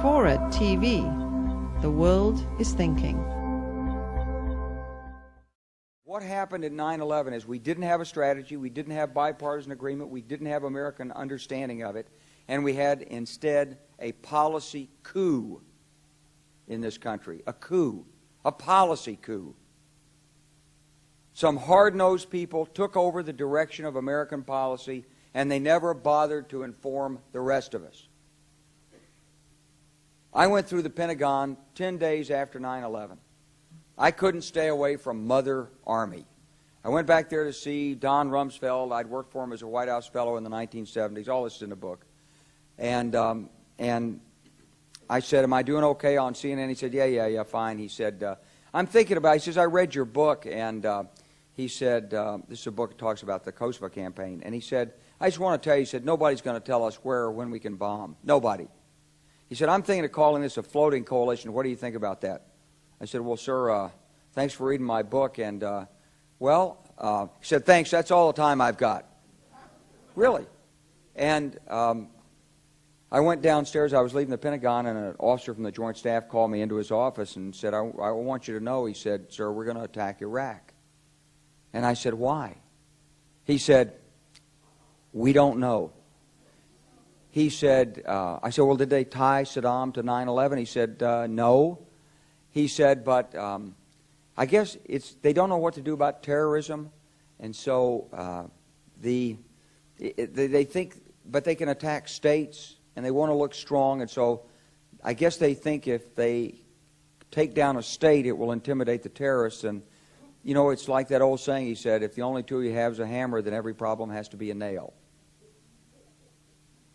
Forward TV. The world is thinking. What happened at 9/11 is we didn't have a strategy, we didn't have bipartisan agreement, we didn't have American understanding of it, and we had instead a policy coup in this country. A coup. A policy coup. Some hard-nosed people took over the direction of American policy, and they never bothered to inform the rest of us. I went through the Pentagon 10 days after 9/11. I couldn't stay away from Mother Army. I went back there to see Don Rumsfield. I'd worked for him as a White House fellow in the 1970s. All this is in the book. And I said, am I doing okay on CNN? He said, yeah, fine. He said, I'm thinking about it. He says, I read your book. And he said, this is a book that talks about the Kosovo campaign. And he said, I just want to tell you, he said, nobody's going to tell us where or when we can bomb. Nobody. He said, I'm thinking of calling this a floating coalition. What do you think about that? I said, well, sir, thanks for reading my book. And, he said, thanks, that's all the time I've got. Really. And I went downstairs. I was leaving the Pentagon, and an officer from the Joint Staff called me into his office and said, I want you to know, he said, sir, we're going to attack Iraq. And I said, why? He said, we don't know. He said, I said, well, did they tie Saddam to 9/11? He said, no. He said, but I guess they don't know what to do about terrorism, and so they think, but they can attack states, and they want to look strong, and so I guess they think if they take down a state, it will intimidate the terrorists. And you know, it's like that old saying, he said, if the only tool you have is a hammer, then every problem has to be a nail.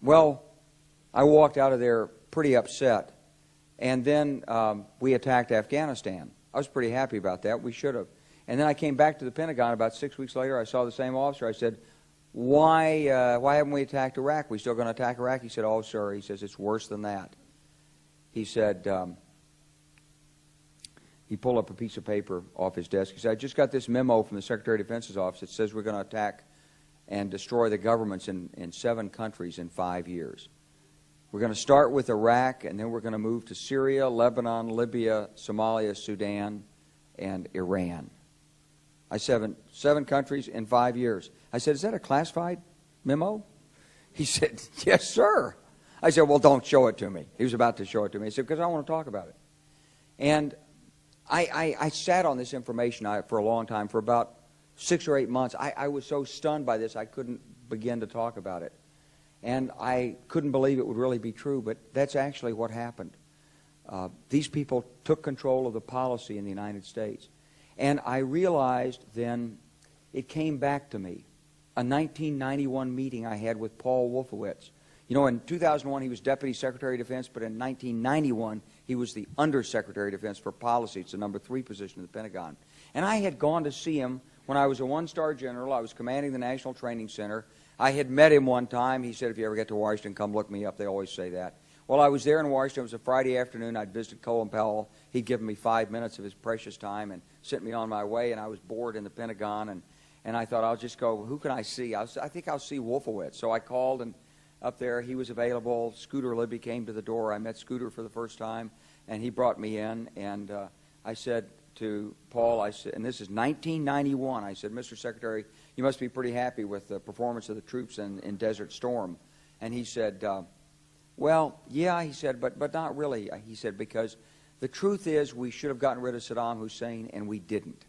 Well, I walked out of there pretty upset. And then we attacked Afghanistan. I was pretty happy about that. We should have. And then I came back to the Pentagon about 6 weeks later. I saw the same officer. I said, why haven't we attacked Iraq? We still going to attack Iraq? He said, oh, sir. He says, it's worse than that. He said, he pulled up a piece of paper off his desk. He said, I just got this memo from the Secretary of Defense's office that says we're going to attack and destroy the governments in 7 countries in 5 years. We're going to start with Iraq, and then we're going to move to Syria, Lebanon, Libya, Somalia, Sudan, and Iran. I said, 7 countries in 5 years. I said, is that a classified memo? He said, yes, sir. I said, well, don't show it to me. He was about to show it to me. He said, because I want to talk about it. And I sat on this information for a long time, for about 6 or 8 months. I was so stunned by this, I couldn't begin to talk about it. And I couldn't believe it would really be true, but that's actually what happened. These people took control of the policy in the United States. And I realized then, it came back to me, a 1991 meeting I had with Paul Wolfowitz. You know, in 2001 he was Deputy Secretary of Defense, but in 1991 he was the Undersecretary of Defense for Policy. It's the number 3 position in the Pentagon. And I had gone to see him when I was a 1-star general. I was commanding the National Training Center. I had met him one time. He said, if you ever get to Washington, come look me up. They always say that. Well, I was there in Washington. It was a Friday afternoon. I'd visited Colin Powell. He'd given me 5 minutes of his precious time and sent me on my way, and I was bored in the Pentagon, and I thought, I'll just go, who can I see? I think I'll see Wolfowitz. So I called, and up there, he was available. Scooter Libby came to the door. I met Scooter for the first time, and he brought me in, and I said to Paul, I said, and this is 1991, I said, Mr. Secretary, you must be pretty happy with the performance of the troops in Desert Storm. And he said, well, yeah, he said, but not really. He said, because the truth is we should have gotten rid of Saddam Hussein, and we didn't.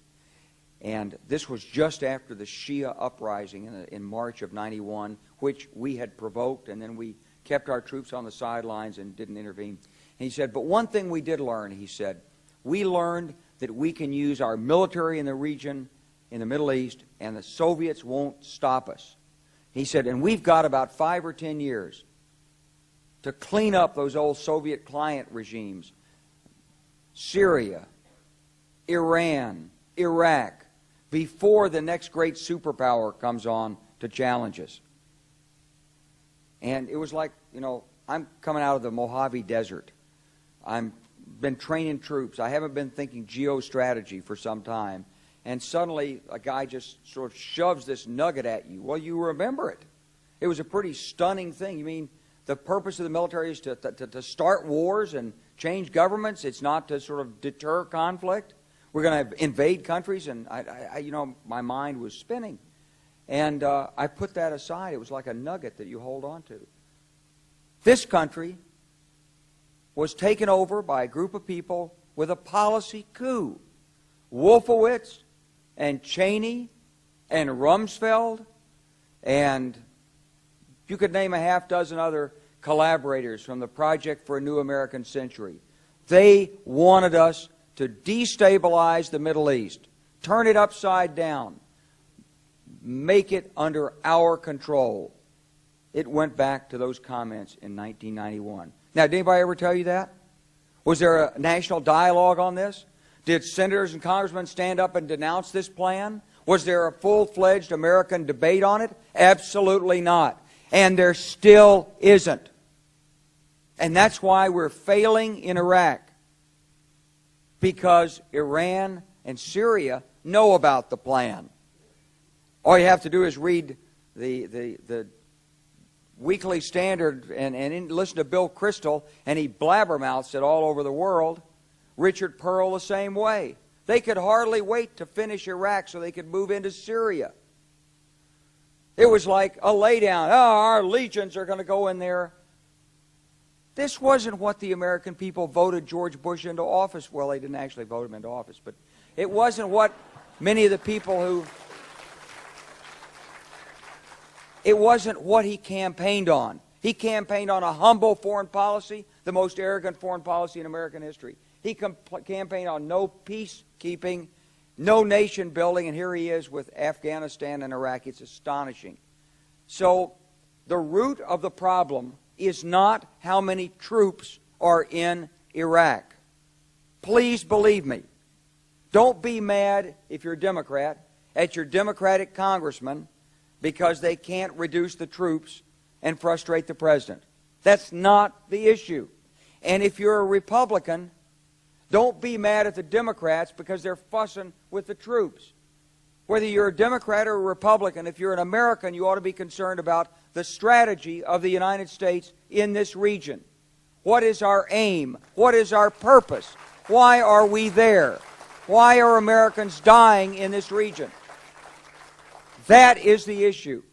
And this was just after the Shia uprising in March of 91, which we had provoked, and then we kept our troops on the sidelines and didn't intervene. And he said, but one thing we did learn, he said, we learned that we can use our military in the region, in the Middle East, and the Soviets won't stop us. He said, and we've got about 5 or 10 years to clean up those old Soviet client regimes. Syria, Iran, Iraq, before the next great superpower comes on to challenge us. And it was like, you know, I'm coming out of the Mojave Desert. I've been training troops. I haven't been thinking geostrategy for some time. And suddenly a guy just sort of shoves this nugget at you. Well, you remember it. It was a pretty stunning thing. You mean the purpose of the military is to start wars and change governments. It's not to sort of deter conflict. We're going to invade countries, and my mind was spinning. And I put that aside. It was like a nugget that you hold on to. This country was taken over by a group of people with a policy coup. Wolfowitz and Cheney and Rumsfield, and you could name a half dozen other collaborators from the Project for a New American Century. They wanted us to destabilize the Middle East, turn it upside down, make it under our control. It went back to those comments in 1991. Now, did anybody ever tell you that? Was there a national dialogue on this? Did senators and congressmen stand up and denounce this plan? Was there a full-fledged American debate on it? Absolutely not. And there still isn't. And that's why we're failing in Iraq. Because Iran and Syria know about the plan. All you have to do is read the Weekly Standard and listen to Bill Kristol, and he blabbermouths it all over the world. Richard Pearl the same way. They could hardly wait to finish Iraq so they could move into Syria. It was like a laydown. Oh, our legions are going to go in there. This wasn't what the American people voted George Bush into office. Well, they didn't actually vote him into office, but it wasn't what many of the people who... It wasn't what he campaigned on. He campaigned on a humble foreign policy, the most arrogant foreign policy in American history. He campaigned on no peacekeeping, no nation building, and here he is with Afghanistan and Iraq. It's astonishing. So the root of the problem is not how many troops are in Iraq. Please believe me. Don't be mad, if you're a Democrat, at your Democratic congressman because they can't reduce the troops and frustrate the president. That's not the issue. And if you're a Republican, don't be mad at the Democrats because they're fussing with the troops. Whether you're a Democrat or a Republican, if you're an American, you ought to be concerned about the strategy of the United States in this region. What is our aim? What is our purpose? Why are we there? Why are Americans dying in this region? That is the issue.